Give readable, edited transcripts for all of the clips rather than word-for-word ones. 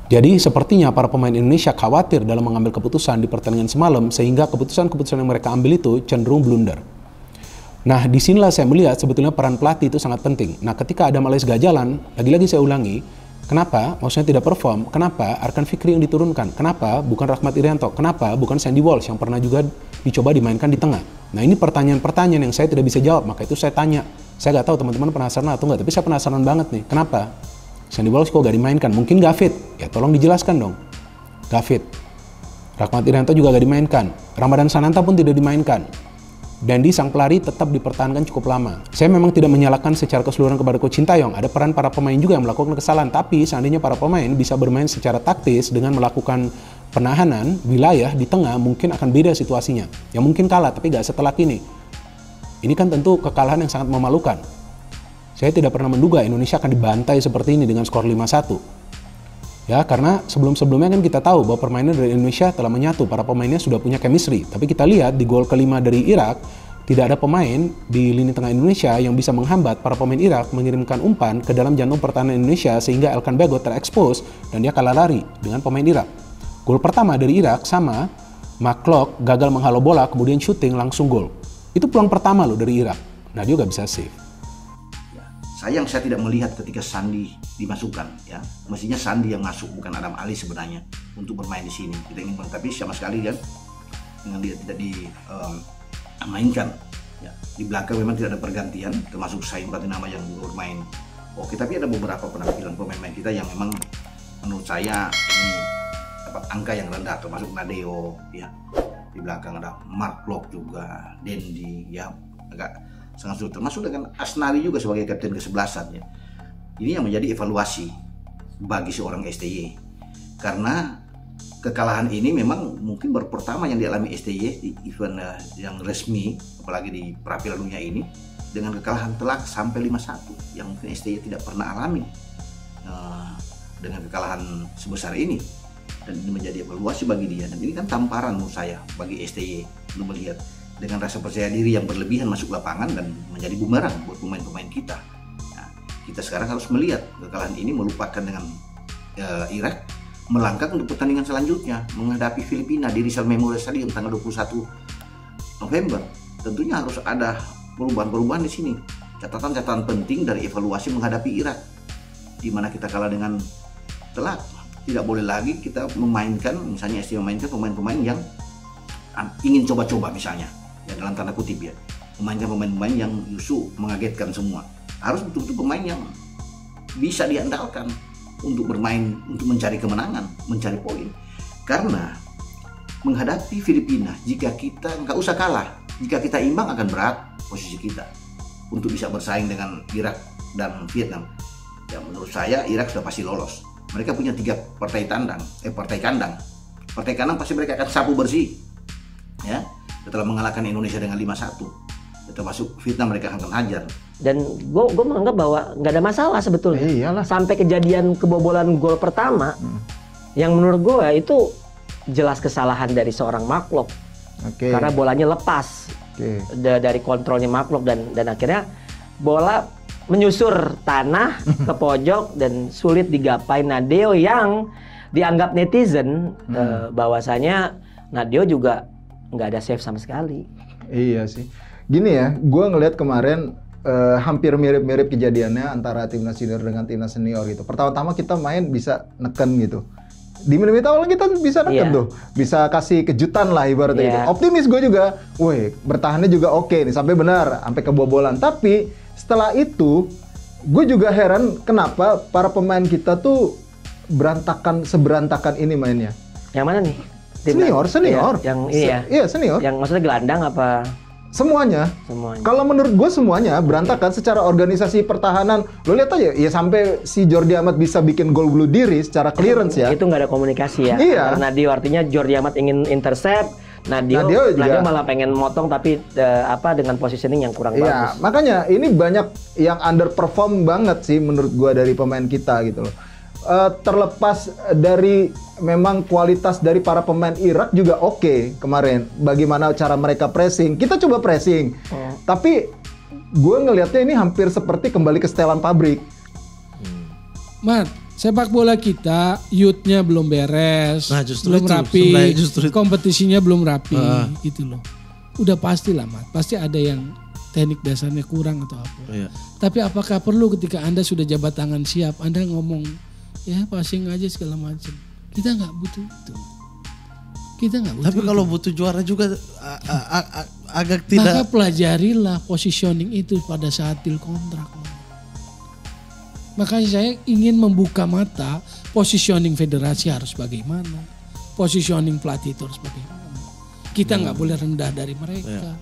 Jadi sepertinya para pemain Indonesia khawatir dalam mengambil keputusan di pertandingan semalam sehingga keputusan-keputusan yang mereka ambil itu cenderung blunder. Nah, disinilah saya melihat sebetulnya peran pelatih itu sangat penting. Nah, ketika Adam Alais gak jalan, lagi-lagi saya ulangi, kenapa? Maksudnya tidak perform. Kenapa? Arkan Fikri yang diturunkan. Kenapa? Bukan Rahmat Irianto. Kenapa? Bukan Sandy Walsh yang pernah juga dicoba dimainkan di tengah. Nah, ini pertanyaan-pertanyaan yang saya tidak bisa jawab. Maka itu saya tanya. Saya gak tahu teman-teman penasaran atau enggak, tapi saya penasaran banget nih. Kenapa? Sandy Walsh kok gak dimainkan? Mungkin gak fit. Ya tolong dijelaskan dong. Gak fit. Rahmat Irianto juga gak dimainkan. Ramadan Sananta pun tidak dimainkan. Dandi sang pelari tetap dipertahankan cukup lama. Saya memang tidak menyalahkan secara keseluruhan kepada Coach Sintayong. Ada peran para pemain juga yang melakukan kesalahan. Tapi seandainya para pemain bisa bermain secara taktis dengan melakukan penahanan wilayah di tengah, mungkin akan beda situasinya. Ya mungkin kalah, tapi gak setelak ini. Ini kan tentu kekalahan yang sangat memalukan. Saya tidak pernah menduga Indonesia akan dibantai seperti ini dengan skor 5-1. Ya, karena sebelum-sebelumnya kan kita tahu bahwa permainan dari Indonesia telah menyatu, para pemainnya sudah punya chemistry. Tapi kita lihat di gol kelima dari Irak, tidak ada pemain di lini tengah Indonesia yang bisa menghambat para pemain Irak mengirimkan umpan ke dalam jantung pertahanan Indonesia sehingga Elkan Bagot terekspos dan dia kalah lari dengan pemain Irak. Gol pertama dari Irak sama, McClough gagal menghalau bola, kemudian shooting langsung gol. Itu peluang pertama loh dari Irak. Nah, dia gak bisa save. Sayang saya tidak melihat ketika Sandi dimasukkan, ya. Mestinya Sandi yang masuk, bukan Adam Alais sebenarnya untuk bermain di sini. Kita ingin, tapi sama sekali kan dengan dia tidak dimainkan. Ya. Di belakang memang tidak ada pergantian, termasuk Saim Patinama yang bermain. Oke, tapi ada beberapa penampilan pemain kita yang memang menurut saya ini dapat angka yang rendah, termasuk Nadeo, ya. Di belakang ada McClough juga, Dendi, ya, agak sangat sulit, termasuk dengan Asnawi juga sebagai kapten ke-11 ya. Ini yang menjadi evaluasi bagi seorang STY, karena kekalahan ini memang mungkin baru pertama yang dialami STY di event yang resmi, apalagi di Piala Dunia ini, dengan kekalahan telak sampai 5-1 yang mungkin STY tidak pernah alami dengan kekalahan sebesar ini. Dan ini menjadi evaluasi bagi dia, dan ini kan tamparan menurut saya bagi STY untuk melihat dengan rasa percaya diri yang berlebihan masuk lapangan dan menjadi bumerang buat pemain-pemain kita. Nah, kita sekarang harus melihat kekalahan ini melupakan dengan Irak, melangkah untuk pertandingan selanjutnya menghadapi Filipina di Rizal Memorial Stadium tanggal 21 November. Tentunya harus ada perubahan-perubahan di sini. Catatan-catatan penting dari evaluasi menghadapi Irak, di mana kita kalah dengan telak. Tidak boleh lagi kita memainkan, misalnya STY memainkan pemain-pemain yang ingin coba-coba misalnya. Ya, dalam tanda kutip ya, memainkan pemain-pemain yang justru mengagetkan semua. Harus betul-betul pemain yang bisa diandalkan untuk bermain, untuk mencari kemenangan, mencari poin. Karena menghadapi Filipina, jika kita nggak usah kalah, jika kita imbang akan berat posisi kita untuk bisa bersaing dengan Irak dan Vietnam. Ya, menurut saya Irak sudah pasti lolos. Mereka punya 3 partai kandang. Partai kandang pasti mereka akan sapu bersih. Ya, setelah mengalahkan Indonesia dengan 5-1, termasuk Vietnam mereka akan hajar. Dan gue menganggap bahwa nggak ada masalah sebetulnya. Iyalah. Sampai kejadian kebobolan gol pertama, yang menurut gue itu jelas kesalahan dari seorang McClough. Karena bolanya lepas dari kontrolnya McClough dan akhirnya bola menyusur tanah ke pojok dan sulit digapai Nadeo yang dianggap netizen bahwasanya Nadeo juga nggak ada save sama sekali. Iya sih. Gini ya, gue ngelihat kemarin hampir mirip-mirip kejadiannya antara timnas senior dengan timnas senior gitu. Pertama-tama kita main bisa neken gitu. Di menit-menit awal kita bisa neken tuh. Bisa kasih kejutan lah ibaratnya gitu. Optimis gue juga. Woi, bertahannya juga oke nih sampai benar, sampai kebobolan. Tapi setelah itu, gue juga heran kenapa para pemain kita tuh seberantakan ini mainnya. Yang mana nih? Senior. Iya, senior. Yang maksudnya gelandang apa? Semuanya. Kalau menurut gue semuanya berantakan secara organisasi pertahanan. Lo lihat aja, ya sampai si Jordi Amat bisa bikin gol bunuh diri secara clearance ya. Itu nggak ada komunikasi ya. Iya. Karena artinya Jordi Amat ingin intercept, Nadeo malah pengen motong tapi dengan positioning yang kurang bagus. Makanya ini banyak yang underperform banget sih menurut gue dari pemain kita gitu loh. Terlepas dari memang kualitas dari para pemain Irak juga oke kemarin. Bagaimana cara mereka pressing. Kita coba pressing. Tapi gue ngelihatnya ini hampir seperti kembali ke setelan pabrik. Mat, sepak bola kita youth-nya belum beres, Nah, justru belum itu, rapi, sebenarnya justru itu. kompetisinya belum rapi, gitu loh. Udah pasti lah, Mat. Pasti ada yang teknik dasarnya kurang atau apa. Iya. Tapi apakah perlu ketika Anda sudah jabat tangan siap, Anda ngomong ya passing aja segala macam? Kita nggak butuh itu. Kita nggak butuh. Tapi kalau butuh juara juga agak tidak. Maka pelajarilah positioning itu pada saat deal kontrak. Makanya saya ingin membuka mata, positioning federasi harus bagaimana, positioning pelatih itu harus bagaimana. Kita nggak boleh rendah dari mereka.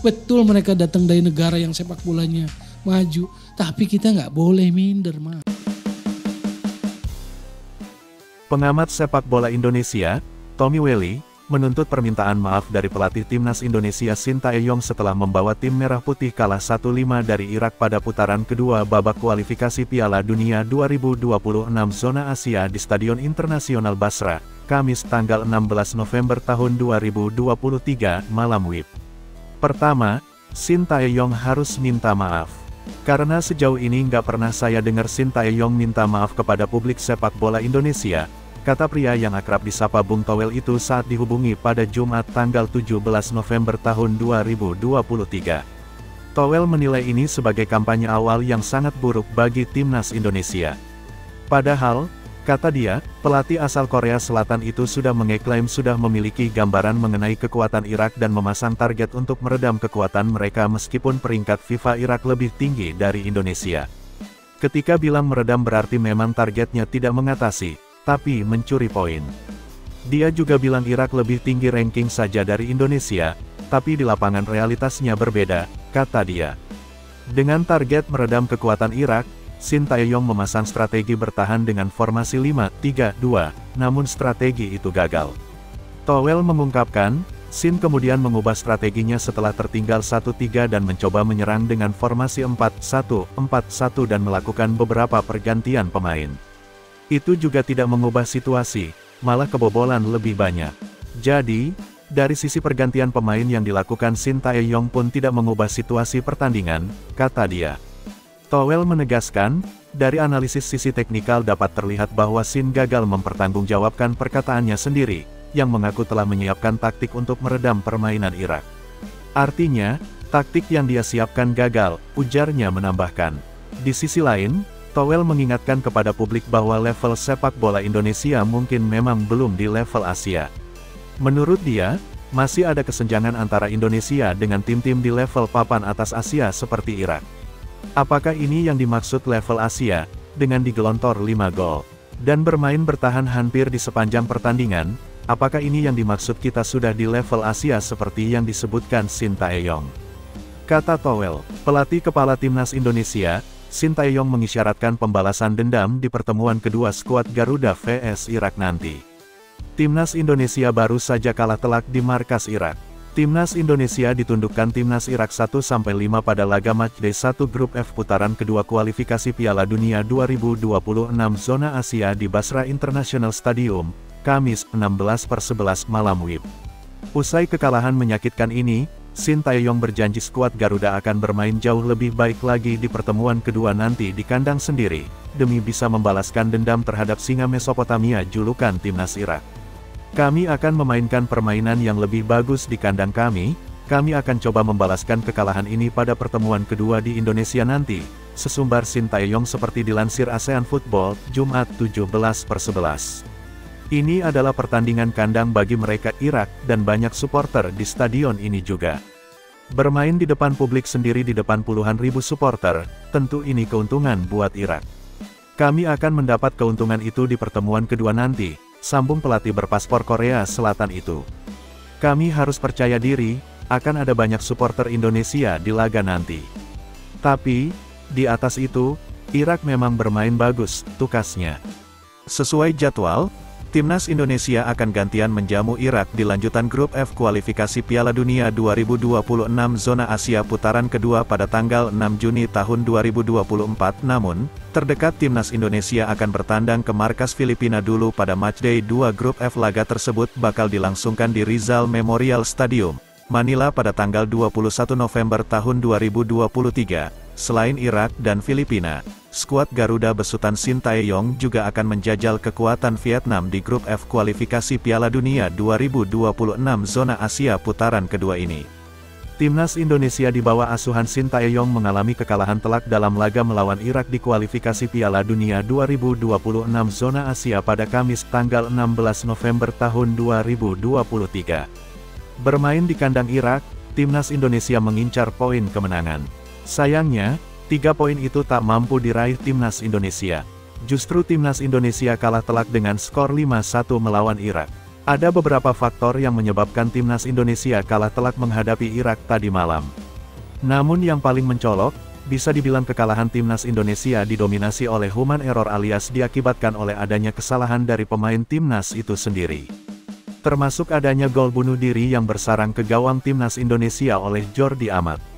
Betul mereka datang dari negara yang sepak bolanya maju, tapi kita nggak boleh minder, Mas. Pengamat sepak bola Indonesia, Tommy Welly, menuntut permintaan maaf dari pelatih timnas Indonesia Sintayong setelah membawa tim Merah Putih kalah 1-5 dari Irak pada putaran kedua babak kualifikasi Piala Dunia 2026 zona Asia di Stadion Internasional Basra, Kamis tanggal 16 November tahun 2023 malam WIB. Pertama, Sintayong harus minta maaf. Karena sejauh ini nggak pernah saya dengar Sintayong minta maaf kepada publik sepak bola Indonesia, kata pria yang akrab disapa Bung Towel itu saat dihubungi pada Jumat tanggal 17 November tahun 2023. Towel menilai ini sebagai kampanye awal yang sangat buruk bagi timnas Indonesia. Padahal, kata dia, pelatih asal Korea Selatan itu sudah mengeklaim sudah memiliki gambaran mengenai kekuatan Irak dan memasang target untuk meredam kekuatan mereka meskipun peringkat FIFA Irak lebih tinggi dari Indonesia. Ketika bilang meredam berarti memang targetnya tidak mengatasi, tapi mencuri poin. Dia juga bilang Irak lebih tinggi ranking saja dari Indonesia, tapi di lapangan realitasnya berbeda, kata dia. Dengan target meredam kekuatan Irak, Sintayong memasang strategi bertahan dengan formasi 5-3-2, namun strategi itu gagal. Towel mengungkapkan, Sin kemudian mengubah strateginya setelah tertinggal 1-3 dan mencoba menyerang dengan formasi 4-1-4-1 dan melakukan beberapa pergantian pemain. Itu juga tidak mengubah situasi, malah kebobolan lebih banyak. Jadi, dari sisi pergantian pemain yang dilakukan Sintayong pun tidak mengubah situasi pertandingan, kata dia. Towel menegaskan, dari analisis sisi teknikal dapat terlihat bahwa Sin gagal mempertanggungjawabkan perkataannya sendiri, yang mengaku telah menyiapkan taktik untuk meredam permainan Irak. Artinya, taktik yang dia siapkan gagal, ujarnya menambahkan. Di sisi lain, Towel mengingatkan kepada publik bahwa level sepak bola Indonesia mungkin memang belum di level Asia. Menurut dia, masih ada kesenjangan antara Indonesia dengan tim-tim di level papan atas Asia seperti Irak. Apakah ini yang dimaksud level Asia, dengan digelontor 5 gol, dan bermain bertahan hampir di sepanjang pertandingan? Apakah ini yang dimaksud kita sudah di level Asia seperti yang disebutkan Sintayong? Kata Towel, pelatih kepala timnas Indonesia, Sintayong mengisyaratkan pembalasan dendam di pertemuan kedua skuad Garuda vs Irak nanti. Timnas Indonesia baru saja kalah telak di markas Irak. Timnas Indonesia ditundukkan Timnas Irak 1-5 pada laga matchday 1 grup F putaran kedua kualifikasi Piala Dunia 2026 zona Asia di Basra International Stadium, Kamis 16/11 malam WIB. Usai kekalahan menyakitkan ini, Sintayong berjanji skuad Garuda akan bermain jauh lebih baik lagi di pertemuan kedua nanti di kandang sendiri, demi bisa membalaskan dendam terhadap singa Mesopotamia julukan Timnas Irak. Kami akan memainkan permainan yang lebih bagus di kandang kami akan coba membalaskan kekalahan ini pada pertemuan kedua di Indonesia nanti, sesumbar Sintayong seperti dilansir ASEAN Football, Jumat 17/11. Ini adalah pertandingan kandang bagi mereka Irak, dan banyak supporter di stadion ini juga. Bermain di depan publik sendiri di depan puluhan ribu supporter, tentu ini keuntungan buat Irak. Kami akan mendapat keuntungan itu di pertemuan kedua nanti, sambung pelatih berpaspor Korea Selatan itu. Kami harus percaya diri, akan ada banyak supporter Indonesia di laga nanti. Tapi, di atas itu, Irak memang bermain bagus, tukasnya. Sesuai jadwal, Timnas Indonesia akan gantian menjamu Irak di lanjutan grup F kualifikasi Piala Dunia 2026 zona Asia putaran kedua pada tanggal 6 Juni tahun 2024. Namun, terdekat Timnas Indonesia akan bertandang ke markas Filipina dulu pada matchday 2 grup F. Laga tersebut bakal dilangsungkan di Rizal Memorial Stadium, Manila pada tanggal 21 November tahun 2023. Selain Irak dan Filipina, skuad Garuda besutan Shin Tae-yong juga akan menjajal kekuatan Vietnam di grup F kualifikasi Piala Dunia 2026 zona Asia putaran kedua ini. Timnas Indonesia di bawah asuhan Shin Tae-yong mengalami kekalahan telak dalam laga melawan Irak di kualifikasi Piala Dunia 2026 zona Asia pada Kamis tanggal 16 November tahun 2023. Bermain di kandang Irak, Timnas Indonesia mengincar poin kemenangan. Sayangnya, 3 poin itu tak mampu diraih Timnas Indonesia. Justru Timnas Indonesia kalah telak dengan skor 5-1 melawan Irak. Ada beberapa faktor yang menyebabkan Timnas Indonesia kalah telak menghadapi Irak tadi malam. Namun yang paling mencolok, bisa dibilang kekalahan Timnas Indonesia didominasi oleh human error alias diakibatkan oleh adanya kesalahan dari pemain Timnas itu sendiri. Termasuk adanya gol bunuh diri yang bersarang ke gawang Timnas Indonesia oleh Jordi Amat.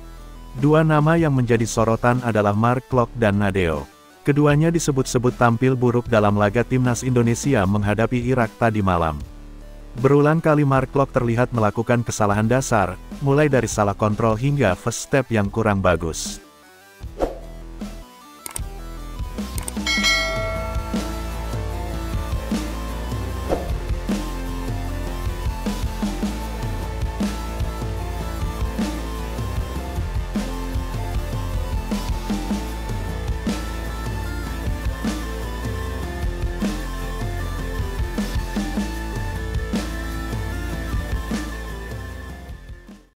Dua nama yang menjadi sorotan adalah Mark Klok dan Nadeo. Keduanya disebut-sebut tampil buruk dalam laga Timnas Indonesia menghadapi Irak tadi malam. Berulang kali Mark Klok terlihat melakukan kesalahan dasar, mulai dari salah kontrol hingga first step yang kurang bagus.